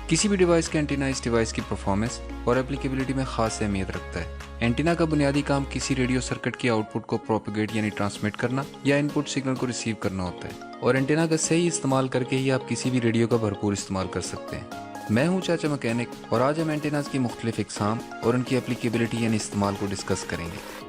किसी भी डिवाइस का एंटीना इस डिवाइस की परफॉर्मेंस और एप्लीकेबिलिटी में खास अहमियत रखता है। एंटीना का बुनियादी काम किसी रेडियो सर्किट की आउटपुट को प्रोपेगेट यानी ट्रांसमिट करना या इनपुट सिग्नल को रिसीव करना होता है, और एंटीना का सही इस्तेमाल करके ही आप किसी भी रेडियो का भरपूर इस्तेमाल कर सकते हैं। मैं हूं चाचा मैकेनिक, और आज हम एंटीनाज की मुख्तलिफ इकसाम और उनकी एप्लीकेबिलिटी यानी इस्तेमाल को डिस्कस करेंगे।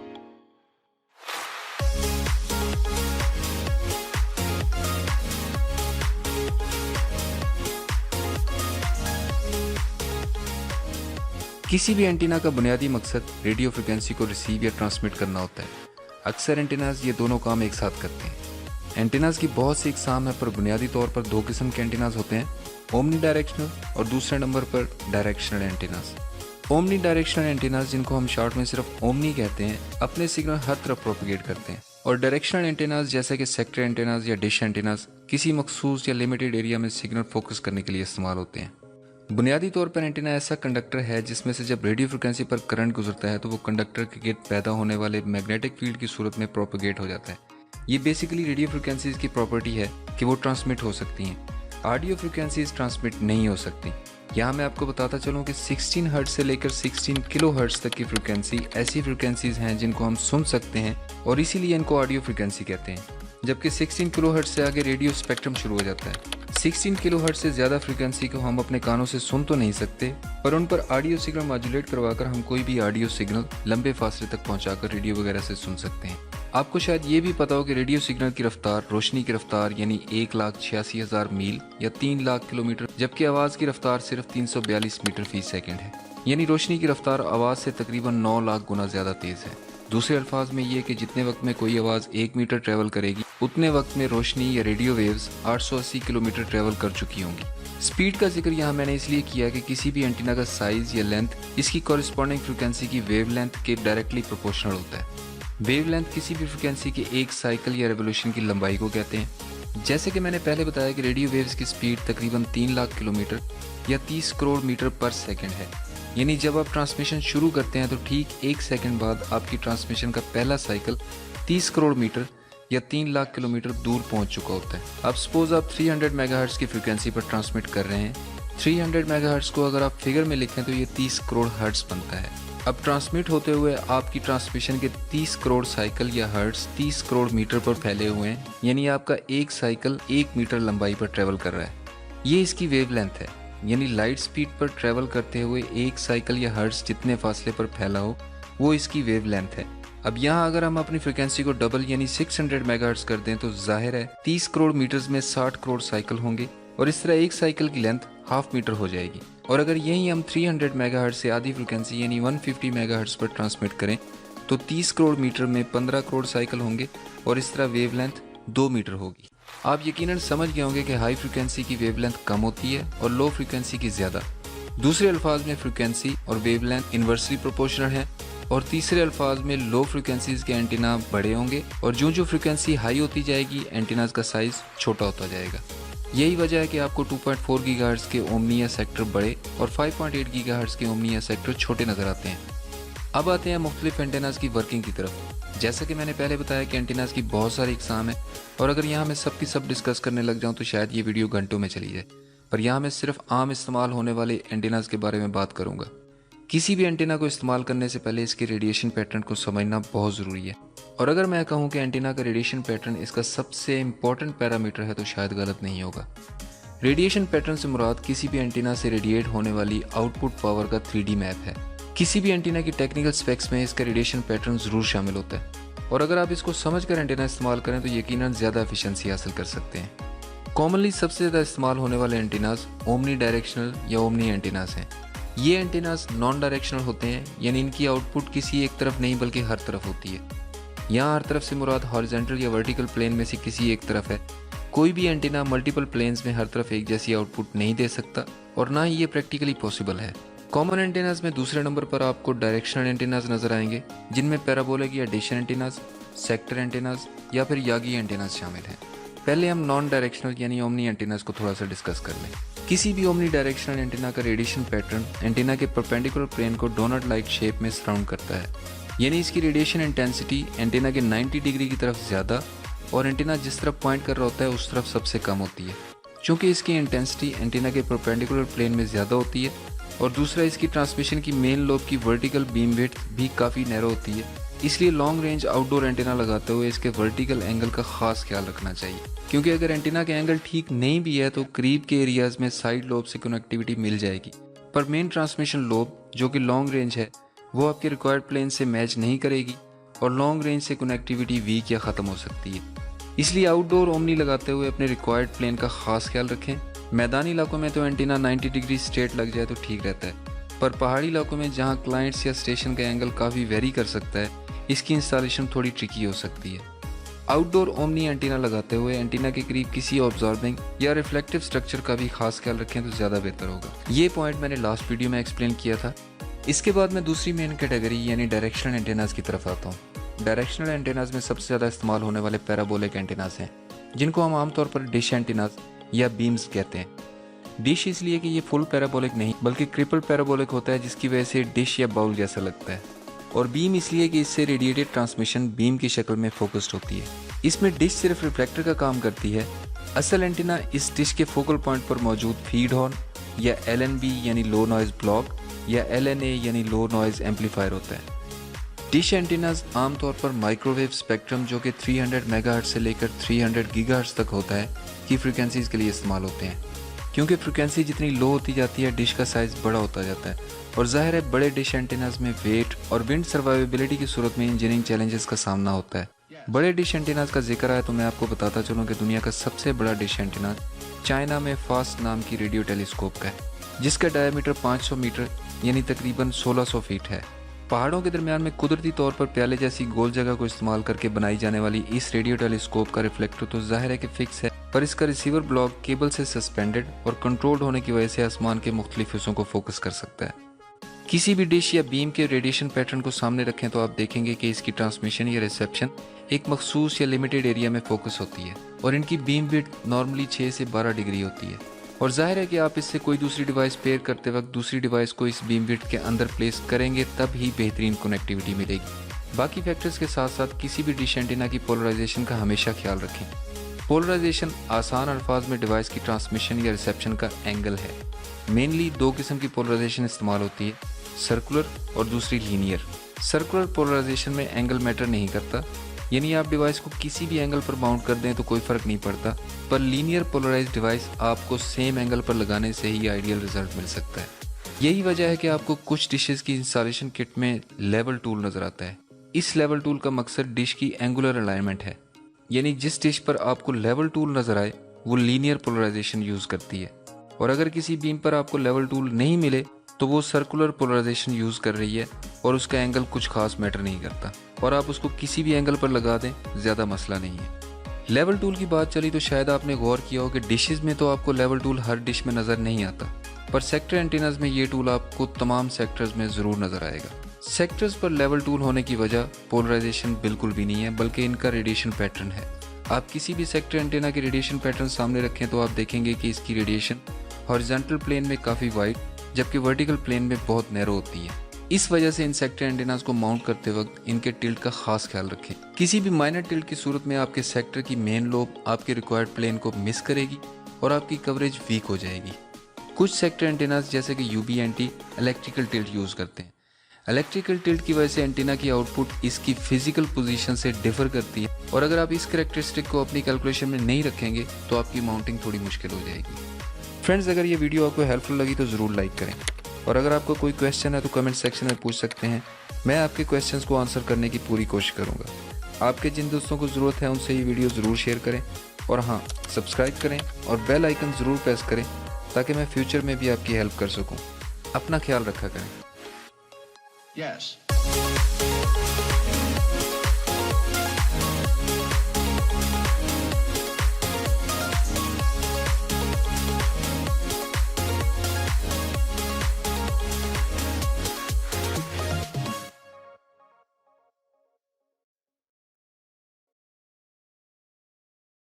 किसी भी एंटीना का बुनियादी मकसद रेडियो फ्रिक्वेंसी को रिसीव या ट्रांसमिट करना होता है। अक्सर एंटीनाज ये दोनों काम एक साथ करते हैं। एंटीनाज की बहुत सी इकसाम है, पर बुनियादी तौर पर दो किस्म के एंटीनाज होते हैं, ओमनी डायरेक्शनल और दूसरे नंबर पर directional antennas. Omni directional antennas, जिनको हम शॉर्ट में सिर्फ ओमनी कहते हैं, अपने सिग्नल हर तरफ प्रोपेगेट करते हैं, और डायरेक्शनल एंटीनाज जैसे कि सेक्टर एंटीनाज या डिश एंटीनाज किसी मखसूस या लिमिटेड एरिया में सिग्नल फोकस करने के लिए इस्तेमाल होते हैं। बुनियादी तौर पर एंटीना ऐसा कंडक्टर है जिसमें से जब रेडियो फ्रिक्वेंसी पर करंट गुजरता है तो वो कंडक्टर के गिर्द पैदा होने वाले मैग्नेटिक फील्ड की सूरत में प्रोपेगेट हो जाता है। ये बेसिकली रेडियो फ्रिक्वेंसीज की प्रॉपर्टी है कि वो ट्रांसमिट हो सकती हैं। ऑडियो फ्रिक्वेंसीज ट्रांसमिट नहीं हो सकती। यहाँ मैं आपको बताता चलूँ कि 16 हर्ट्ज से लेकर 16 किलो हर्ट्ज तक की फ्रिक्वेंसी ऐसी फ्रिक्वेंसीज हैं जिनको हम सुन सकते हैं, और इसीलिए इनको ऑडियो फ्रिक्वेंसी कहते हैं। जबकि 16 किलो हर्ट्ज से आगे रेडियो स्पेक्ट्रम शुरू हो जाता है। 16 किलो हर्ट्ज से ज़्यादा फ्रीक्वेंसी को हम अपने कानों से सुन तो नहीं सकते, पर उन पर ऑडियो सिग्नल मॉड्यूलेट करवाकर हम कोई भी ऑडियो सिग्नल लंबे फासले तक पहुंचाकर रेडियो वगैरह से सुन सकते हैं। आपको शायद ये भी पता हो कि रेडियो सिग्नल की रफ्तार रोशनी की रफ्तार यानी 1,86,000 मील या 3 लाख किलोमीटर, जबकि आवाज़ की रफ्तार सिर्फ 342 मीटर फी सेकेंड है। यानी रोशनी की रफ्तार आवाज़ से तकरीबन 9 लाख गुना ज़्यादा तेज़ है। दूसरे अल्फाज में ये कि जितने वक्त में कोई आवाज़ 1 मीटर ट्रैवल करेगी, उतने वक्त में रोशनी या रेडियो वेव्स 880 किलोमीटर ट्रैवल कर चुकी होंगी। स्पीड का जिक्र यहाँ मैंने इसलिए किया कि किसी भी एंटीना का साइज़ या लेंथ इसकी कॉरस्पॉन्डिंग फ्रिक्वेंसी की वेव लेंथ के डायरेक्टली प्रोपोर्शनल होता है। वेव लेंथ किसी भी फ्रिक्वेंसी के एक साइकिल या रेवोल्यूशन की लंबाई को कहते हैं। जैसे कि मैंने पहले बताया कि रेडियो वेव्स की स्पीड तकरीबन 3 लाख किलोमीटर या 30 करोड़ मीटर पर सेकेंड है। यानी जब आप ट्रांसमिशन शुरू करते हैं तो ठीक 1 सेकंड बाद आपकी ट्रांसमिशन का पहला साइकिल 30 करोड़ मीटर या 3 लाख किलोमीटर दूर पहुंच चुका होता है। अब सपोज आप 300 मेगाहर्ट्ज की फ्रीक्वेंसी पर ट्रांसमिट कर रहे हैं। 300 मेगाहर्ट्ज को अगर आप फिगर में लिखें तो ये 30 करोड़ हर्ट्ज बनता है। अब ट्रांसमिट होते हुए आपकी ट्रांसमिशन के 30 करोड़ साइकिल या हर्ट्ज 30 करोड़ मीटर पर फैले हुए हैं, यानी आपका एक साइकिल 1 मीटर लंबाई पर ट्रेवल कर रहा है। ये इसकी वेव लेंथ है, यानी लाइट स्पीड पर ट्रैवल करते हुए एक साइकिल या हर्ट्ज जितने फासले पर फैला हो वो इसकी वेव लेंथ है। अब यहाँ अगर हम अपनी फ्रिक्वेंसी को डबल यानी 600 मेगाहर्ट्ज कर दें तो जाहिर है 30 करोड़ मीटर्स में 60 करोड़ साइकिल होंगे, और इस तरह एक साइकिल की लेंथ हाफ मीटर हो जाएगी। और अगर यही हम 300 मेगाहर्ट्ज से आधी फ्रिक्वेंसी यानी 150 मेगाहर्ट्ज पर ट्रांसमिट करें तो 30 करोड़ मीटर में 15 करोड़ साइकिल होंगे, और इस तरह वेव लेंथ 2 मीटर होगी। आप यकीनन समझ गए होंगे कि हाई फ्रिक्वेंसी की वेवलेंथ कम होती है और लो फ्रिक्वेंसी की ज़्यादा। दूसरे अल्फाज में फ्रिक्वेंसी और वेवलेंथ इन्वर्सली प्रोपोर्शनल है, और तीसरे अल्फाज में लो फ्रिक्वेंसीज के एंटीना बड़े होंगे, और जो फ्रिक्वेंसी हाई होती जाएगी एंटीनाज का साइज़ छोटा होता जाएगा। यही वजह है कि आपको 2.4 गीगाहर्ट्ज के ओमनी या सेक्टर बड़े और 5.8 गीगाहर्ट्ज के ओमनी या सेक्टर छोटे नज़र आते हैं। अब आते हैं मुख्तलिफ एंटीनाज की वर्किंग की तरफ। जैसा कि मैंने पहले बताया कि एंटीनाज की बहुत सारी इकसाम है, और अगर यहाँ मैं सब की सब डिस्कस करने लग जाऊँ तो शायद ये वीडियो घंटों में चली जाए, पर यहाँ मैं सिर्फ आम इस्तेमाल होने वाले एंटीनाज के बारे में बात करूँगा। किसी भी एंटीना को इस्तेमाल करने से पहले इसके रेडिएशन पैटर्न को समझना बहुत ज़रूरी है, और अगर मैं कहूँ कि एंटीना का रेडिएशन पैटर्न इसका सबसे इम्पॉर्टेंट पैरामीटर है तो शायद गलत नहीं होगा। रेडिएशन पैटर्न से मुराद किसी भी एंटीना से रेडिएट होने वाली आउटपुट पावर का 3D मैप है। किसी भी एंटीना की टेक्निकल स्पेक्स में इसका रेडिएशन पैटर्न ज़रूर शामिल होता है, और अगर आप इसको समझकर एंटीना इस्तेमाल करें तो यकीनन ज़्यादा एफिशिएंसी हासिल कर सकते हैं। कॉमनली सबसे ज़्यादा इस्तेमाल होने वाले एंटीनाज ओमनी डायरेक्शनल या ओमनी एंटीनाज हैं। ये एंटीनाज नॉन डायरेक्शनल होते हैं, यानी इनकी आउटपुट किसी एक तरफ नहीं बल्कि हर तरफ होती है। यहाँ हर तरफ से मुराद हॉरिजॉन्टल या वर्टिकल प्लेन में से किसी एक तरफ है। कोई भी एंटीना मल्टीपल प्लेन्स में हर तरफ एक जैसी आउटपुट नहीं दे सकता, और ना ही ये प्रैक्टिकली पॉसिबल है। कॉमन एंटीनाज में दूसरे नंबर पर आपको डायरेक्शनल एंटीनाज नजर आएंगे, जिनमें पैराबोलिक या डिश एंटीनाज, सेक्टर एंटीनाज या फिर यागी एंटीनाज शामिल हैं। पहले हम नॉन डायरेक्शनल यानी ओमनी एंटीनाज को थोड़ा सा डिस्कस कर लें। किसी भी ओमनी डायरेक्शनल एंटीना का रेडिएशन पैटर्न एंटीना के परपेंडिकुलर प्लेन को डोनट लाइक शेप में सराउंड करता है। यानी इसकी रेडिएशन इंटेंसिटी एंटीना के 90 डिग्री की तरफ ज़्यादा और एंटीना जिस तरफ पॉइंट कर रहा होता है उस तरफ सबसे कम होती है। चूँकि इसकी इंटेंसिटी एंटीना के परपेंडिकुलर प्लेन में ज़्यादा होती है और दूसरा इसकी ट्रांसमिशन की मेन लोब की वर्टिकल बीम विड्थ भी काफ़ी नैरो होती है, इसलिए लॉन्ग रेंज आउटडोर एंटीना लगाते हुए इसके वर्टिकल एंगल का खास ख्याल रखना चाहिए, क्योंकि अगर एंटीना के एंगल ठीक नहीं भी है तो करीब के एरियाज में साइड लोब से कनेक्टिविटी मिल जाएगी, पर मेन ट्रांसमिशन लोब जो कि लॉन्ग रेंज है वो आपके रिक्वायर्ड प्लेन से मैच नहीं करेगी और लॉन्ग रेंज से कनेक्टिविटी वीक या ख़त्म हो सकती है। इसलिए आउटडोर ओमनी लगाते हुए अपने रिक्वायर्ड प्लेन का खास ख्याल रखें। मैदानी इलाकों में तो एंटीना 90 डिग्री स्ट्रेट लग जाए तो ठीक रहता है, पर पहाड़ी इलाकों में जहां क्लाइंट्स या स्टेशन का एंगल काफ़ी वेरी कर सकता है, इसकी इंस्टॉलेशन थोड़ी ट्रिकी हो सकती है। आउटडोर ओमनी एंटीना लगाते हुए एंटीना के करीब किसी ऑब्जॉर्बिंग या रिफ्लेक्टिव स्ट्रक्चर का भी खास ख्याल रखें तो ज़्यादा बेहतर होगा। ये पॉइंट मैंने लास्ट वीडियो में एक्सप्लेन किया था। इसके बाद मैं दूसरी मेन कैटेगरी यानी डायरेक्शनल एंटेनास की तरफ आता हूँ। डायरेक्शनल एंटेनास में सबसे ज़्यादा इस्तेमाल होने वाले पैराबोलिक एंटेनास हैं, जिनको हम आमतौर पर डिश एंटेनास या बीम्स कहते हैं। डिश इसलिए कि ये फुल पैराबोलिक नहीं बल्कि ट्रिपल पैराबोलिक होता है, जिसकी वजह से डिश या बाउल जैसा लगता है, और बीम इसलिए कि इससे रेडिएटेड ट्रांसमिशन बीम की शक्ल में फोकस्ड होती है। इसमें डिश सिर्फ रिफ्लेक्टर का काम करती है। असल एंटीना इस डिश के फोकल पॉइंट पर मौजूद फीड हॉर्न या LNB यानी लो नॉइज ब्लॉक या LNA यानी लो नॉइज एम्पलीफायर होता है। डिश एंटीनाज आमतौर पर माइक्रोवेव स्पेक्ट्रम जो कि 300 मेगाहर्ट्ज से लेकर 300 गीगाहर्ट्ज तक होता है की फ्रिक्वेंसीज के लिए इस्तेमाल होते हैं। क्योंकि फ्रिक्वेंसी जितनी लो होती जाती है डिश का साइज़ बड़ा होता जाता है, और जाहिर है बड़े डिश एंटीनाज में वेट और विंड सर्वाइवेबिलिटी की सूरत में इंजीनियरिंग चैलेंजेस का सामना होता है। बड़े डिश एंटीनाज का जिक्र आया तो मैं आपको बताता चलूँ कि दुनिया का सबसे बड़ा डिश एंटीना चाइना में फास्ट नाम की रेडियो टेलीस्कोप का है, जिसका डायमीटर 500 मीटर यानी तकरीबन 1600 फीट है। पहाड़ों के दरमियान में कुदरती तौर पर प्याले जैसी गोल जगह को इस्तेमाल करके बनाई जाने वाली इस रेडियो टेलीस्कोप का रिफ्लेक्टर तो जाहिर है कि फिक्स है, पर इसका रिसीवर ब्लॉक केबल से सस्पेंडेड और कंट्रोल्ड होने की वजह से आसमान के मुख्तलिफ हिस्सों को फोकस कर सकता है। किसी भी डिश या बीम के रेडिएशन पैटर्न को सामने रखें तो आप देखेंगे कि इसकी ट्रांसमिशन या रिसेप्शन एक मखसूस या लिमिटेड एरिया में फोकस होती है, और इनकी बीम विड्थ नॉर्मली 6 से 12 डिग्री होती है। और जाहिर है कि आप इससे कोई दूसरी डिवाइस पेयर करते वक्त दूसरी डिवाइस को इस बीम विड्थ के अंदर प्लेस करेंगे तब ही बेहतरीन कनेक्टिविटी मिलेगी। बाकी फैक्टर्स के साथ साथ किसी भी डिश एंटीना की पोलराइजेशन का हमेशा ख्याल रखें। पोलराइजेशन आसान अल्फाज में डिवाइस की ट्रांसमिशन या रिसेप्शन का एंगल है। मेनली 2 किस्म की पोलराइजेशन इस्तेमाल होती है, सर्कुलर और दूसरी लीनियर। सर्कुलर पोलराइजेशन में एंगल मैटर नहीं करता, यानी आप डिवाइस को किसी भी एंगल पर माउंट कर दें तो कोई फ़र्क नहीं पड़ता, पर लीनियर पोलराइज्ड डिवाइस आपको सेम एंगल पर लगाने से ही आइडियल रिजल्ट मिल सकता है। यही वजह है कि आपको कुछ डिशेस की इंस्टॉलेशन किट में लेवल टूल नज़र आता है। इस लेवल टूल का मकसद डिश की एंगुलर अलाइनमेंट है, यानी जिस डिश पर आपको लेवल टूल नज़र आए वो लीनियर पोलराइजेशन यूज़ करती है, और अगर किसी बीम पर आपको लेवल टूल नहीं मिले तो वो सर्कुलर पोलराइजेशन यूज़ कर रही है और उसका एंगल कुछ खास मैटर नहीं करता, और आप उसको किसी भी एंगल पर लगा दें ज़्यादा मसला नहीं है। लेवल टूल की बात चली तो शायद आपने गौर किया हो कि डिशेस में तो आपको लेवल टूल हर डिश में नज़र नहीं आता, पर सेक्टर एंटीनाज में ये टूल आपको तमाम सेक्टर्स में ज़रूर नज़र आएगा। सेक्टर्स पर लेवल टूल होने की वजह पोलराइजेशन बिल्कुल भी नहीं है, बल्कि इनका रेडिएशन पैटर्न है। आप किसी भी सेक्टर एंटीना के रेडिएशन पैटर्न सामने रखें तो आप देखेंगे कि इसकी रेडिएशन हॉरिजॉन्टल प्लेन में काफ़ी वाइड जबकि वर्टिकल प्लेन में बहुत नैरो होती है। इस वजह से इन सेक्टर एंटीनास को माउंट करते वक्त इनके टिल्ट का खास ख्याल रखें। किसी भी माइनर टिल्ट की सूरत में आपके सेक्टर की मेन लोब आपके रिक्वायर्ड प्लेन को मिस करेगी और आपकी कवरेज वीक हो जाएगी। कुछ सेक्टर एंटीनास जैसे कि UBNT इलेक्ट्रिकल टिल्ट यूज़ करते हैं। इलेक्ट्रिकल टिल्ट की वजह से एंटीना की आउटपुट इसकी फिजिकल पोजीशन से डिफर करती है, और अगर आप इस कैरेक्टरिस्टिक को अपनी कैलकुलेशन में नहीं रखेंगे तो आपकी माउंटिंग थोड़ी मुश्किल हो जाएगी। फ्रेंड्स, अगर ये वीडियो आपको हेल्पफुल लगी तो ज़रूर लाइक करें, और अगर आपको कोई क्वेश्चन है तो कमेंट सेक्शन में पूछ सकते हैं। मैं आपके क्वेश्चंस को आंसर करने की पूरी कोशिश करूँगा। आपके जिन दोस्तों को ज़रूरत है उनसे ये वीडियो ज़रूर शेयर करें, और हाँ, सब्सक्राइब करें और बेल आइकन ज़रूर प्रेस करें ताकि मैं फ्यूचर में भी आपकी हेल्प कर सकूँ। अपना ख्याल रखा करें। Yes.